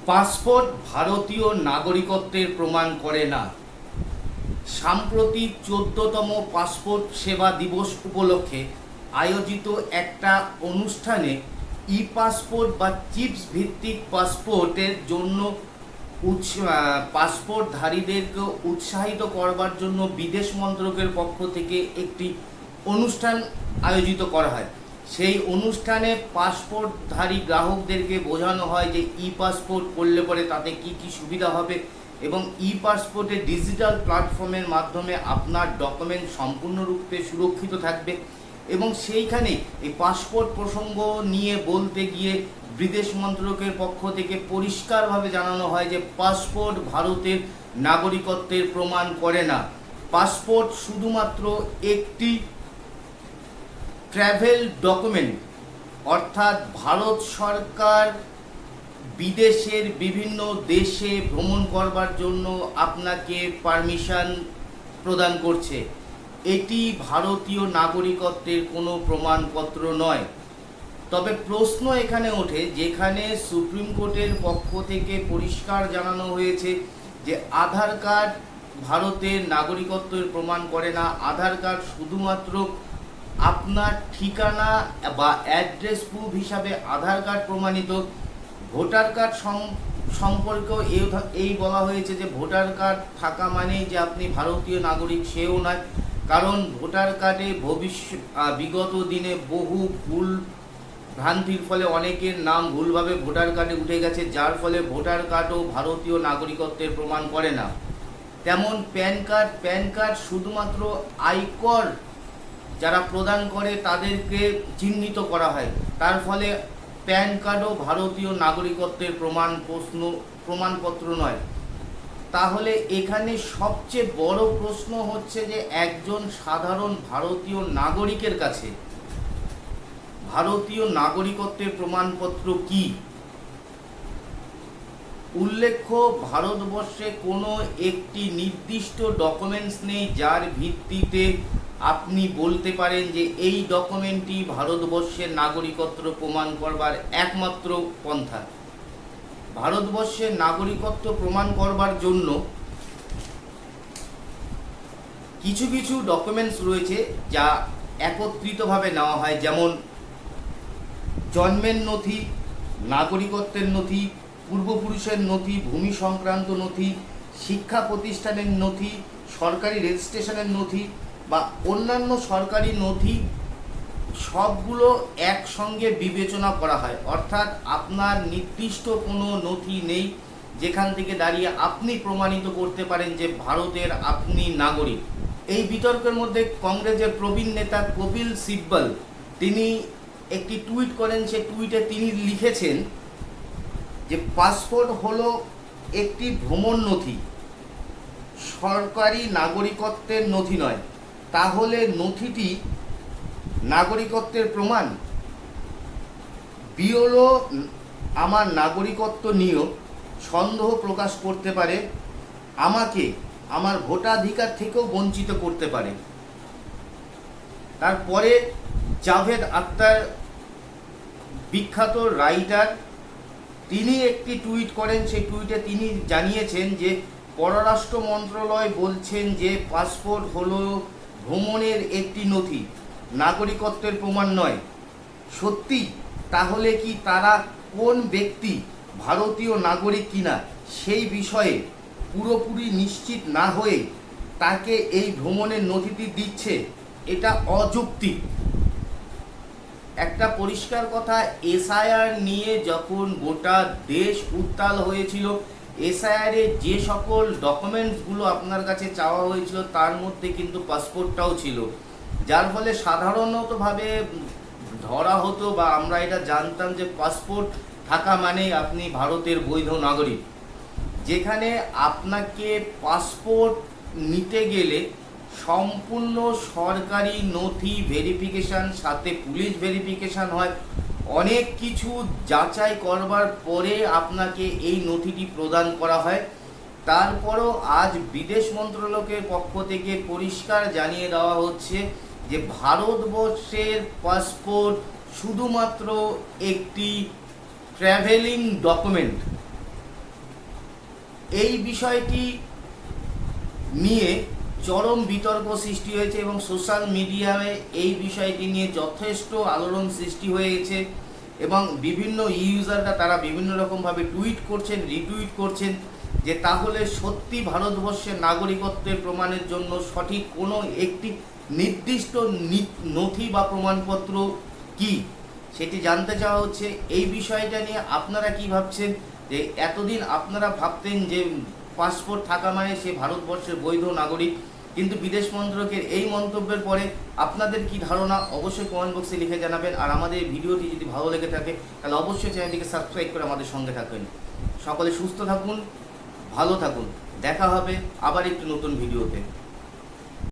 Passport ভারতীয় নাগরিকত্বের প্রমাণ করে না। সাম্প্রতিক 14তম পাসপোর্ট সেবা দিবস উপলক্ষে আয়োজিত একটা অনুষ্ঠানে ই পাসপোর্ট বা চিপস ভিত্তিক পাসপোর্টের জন্য পাসপোর্টধারীদেরকে উৎসাহিত করবার জন্য বিদেশ মন্ত্রকের পক্ষ থেকে একটি অনুষ্ঠান আয়োজিত করা হয়। সেই অনুষ্ঠানে পাসপোর্টধারী গ্রাহকদেরকে বোঝানো হয় যে ই পাসপোর্ট করলে পরে তাতে কি কি সুবিধা হবে এবং ই পাসপোর্টের ডিজিটাল প্ল্যাটফর্মের মাধ্যমে আপনার ডকুমেন্ট সম্পূর্ণরূপে সুরক্ষিত থাকবে। এবং সেইখানে এই পাসপোর্ট প্রসঙ্গ নিয়ে বলতে গিয়ে বিদেশ মন্ত্রকের পক্ষ থেকে পরিষ্কারভাবে জানানো হয় যে পাসপোর্ট ভারতের নাগরিকত্বের প্রমাণ করে না। পাসপোর্ট শুধুমাত্র একটি ট্র্যাভেল ডকুমেন্ট, অর্থাৎ ভারত সরকার বিদেশের বিভিন্ন দেশে ভ্রমণ করবার জন্য আপনাকে পারমিশন প্রদান করছে। এটি ভারতীয় নাগরিকত্বের কোনো প্রমাণপত্র নয়। তবে প্রশ্ন এখানে ওঠে, যেখানে সুপ্রিম কোর্টের পক্ষ থেকে পরিষ্কার জানানো হয়েছে যে আধার কার্ড ভারতের নাগরিকত্বের প্রমাণ করে না। আধার কার্ড শুধুমাত্র আপনার ঠিকানা বা অ্যাড্রেস প্রুফ হিসাবে আধার কার্ড প্রমাণিত। ভোটার কার্ড সম্পর্কেও এই বলা হয়েছে যে ভোটার কার্ড থাকা মানেই যে আপনি ভারতীয় নাগরিক, সেও নয়। কারণ ভোটার কার্ডে বিগত দিনে বহু ভুল ভ্রান্তির ফলে অনেকের নাম ভুলভাবে ভোটার কার্ডে উঠে গেছে, যার ফলে ভোটার কার্ডও ভারতীয় নাগরিকত্বের প্রমাণ করে না। তেমন প্যান কার্ড শুধুমাত্র আয়কর যারা প্রদান করে তাদেরকে চিহ্নিত করা হয়, তার ফলে প্যান কার্ডও ভারতীয় নাগরিকত্বের প্রমাণপত্র নয়। তাহলে এখানে সবচেয়ে বড় প্রশ্ন হচ্ছে যে একজন সাধারণ ভারতীয় নাগরিকের কাছে ভারতীয় নাগরিকত্বের প্রমাণপত্র কি? উল্লেখ্য, ভারতবর্ষে কোনো একটি নির্দিষ্ট ডকুমেন্টস নেই যার ভিত্তিতে আপনি বলতে পারেন যে এই ডকুমেন্টটি ভারতবর্ষের নাগরিকত্ব প্রমাণ করবার একমাত্র পন্থা। ভারতবর্ষের নাগরিকত্ব প্রমাণ করবার জন্য কিছু কিছু ডকুমেন্টস রয়েছে যা একত্রিতভাবে নেওয়া হয়, যেমন জন্মের নথি, নাগরিকত্বের নথি, পূর্বপুরুষের নথি, ভূমি সংক্রান্ত নথি, শিক্ষা প্রতিষ্ঠানের নথি, সরকারি রেজিস্ট্রেশনের নথি বা অন্যান্য সরকারি নথি, সবগুলো একসঙ্গে বিবেচনা করা হয়। অর্থাৎ আপনার নির্দিষ্ট কোনো নথি নেই যেখান থেকে দাঁড়িয়ে আপনি প্রমাণিত করতে পারেন যে ভারতের আপনি নাগরিক। এই বিতর্কের মধ্যে কংগ্রেসের প্রবীণ নেতা কপিল সিব্বল তিনি একটি টুইট করেন। সে টুইটে তিনি লিখেছেন যে পাসপোর্ট হলো একটি ভ্রমণ নথি, সরকারি নাগরিকত্বের নথি নয়। তাহলে নথিটি নাগরিকত্বের প্রমাণ? বিএলও আমার নাগরিকত্ব নিয়েও সন্দেহ প্রকাশ করতে পারে, আমাকে আমার ভোটাধিকার থেকেও বঞ্চিত করতে পারে। তারপরে জাভেদ আখতার, বিখ্যাত রাইটার, তিনি একটি টুইট করেন। সেই টুইটে তিনি জানিয়েছেন যে পররাষ্ট্র মন্ত্রণালয় বলছেন যে পাসপোর্ট হলো ভ্রমণের একটি নথি, নাগরিকত্বের প্রমাণ নয়। সত্যি? তাহলে কি তারা কোন ব্যক্তি ভারতীয় নাগরিক কিনা সেই বিষয়ে পুরোপুরি নিশ্চিত না হয়ে তাকে এই ভ্রমণের নথিটি দিচ্ছে? এটা অযৌক্তিক। একটা পরিষ্কার কথা, এসআইআর নিয়ে যখন গোটা দেশ উত্তাল হয়েছিল, এসআইআরে যে সকল ডকুমেন্টসগুলো আপনার কাছে চাওয়া হয়েছিল তার মধ্যে কিন্তু পাসপোর্টটাও ছিল, যার ফলে সাধারণতভাবে ধরা হতো বা আমরা এটা জানতাম যে পাসপোর্ট থাকা মানেই আপনি ভারতের বৈধ নাগরিক। যেখানে আপনাকে পাসপোর্ট নিতে গেলে সম্পূর্ণ সরকারি নথি ভেরিফিকেশান, সাথে পুলিশ ভেরিফিকেশান হয়, অনেক কিছু যাচাই করবার পরে আপনাকে এই নথিটি প্রদান করা হয়। তারপরও আজ বিদেশ মন্ত্রণালয়ের পক্ষ থেকে পরিষ্কার জানিয়ে দেওয়া হচ্ছে যে ভারতবর্ষের পাসপোর্ট শুধুমাত্র একটি ট্র্যাভেলিং ডকুমেন্ট, এই বিষয়টি নিয়ে চরম বিতর্ক সৃষ্টি হয়েছে এবং সোশ্যাল মিডিয়ায় এই বিষয়টি নিয়ে যথেষ্ট আলোড়ন সৃষ্টি হয়েছে এবং বিভিন্ন ইউজাররা তারা বিভিন্ন রকমভাবে টুইট করছেন, রিটুইট করছেন যে তাহলে সত্যি ভারতবর্ষের নাগরিকত্বের প্রমাণের জন্য সঠিক কোনো একটি নির্দিষ্ট নথি বা প্রমাণপত্র কি সেটি জানতে চাওয়া হচ্ছে। এই বিষয়টা নিয়ে আপনারা কি ভাবছেন? যে এতদিন আপনারা ভাবতেন যে পাসপোর্ট থাকা মানে সে ভারতবর্ষের বৈধ নাগরিক, কিন্তু বিদেশ মন্ত্রকের এই মন্তব্যের পরে আপনাদের কি ধারণা অবশ্যই কমেন্ট বক্সে লিখে জানাবেন। আর আমাদের ভিডিওটি যদি ভালো লেগে থাকে তাহলে অবশ্যই চ্যানেলটিকে সাবস্ক্রাইব করে আমাদের সঙ্গে থাকবেন। সকলে সুস্থ থাকুন, ভালো থাকুন, দেখা হবে আবার একটি নতুন ভিডিওতে।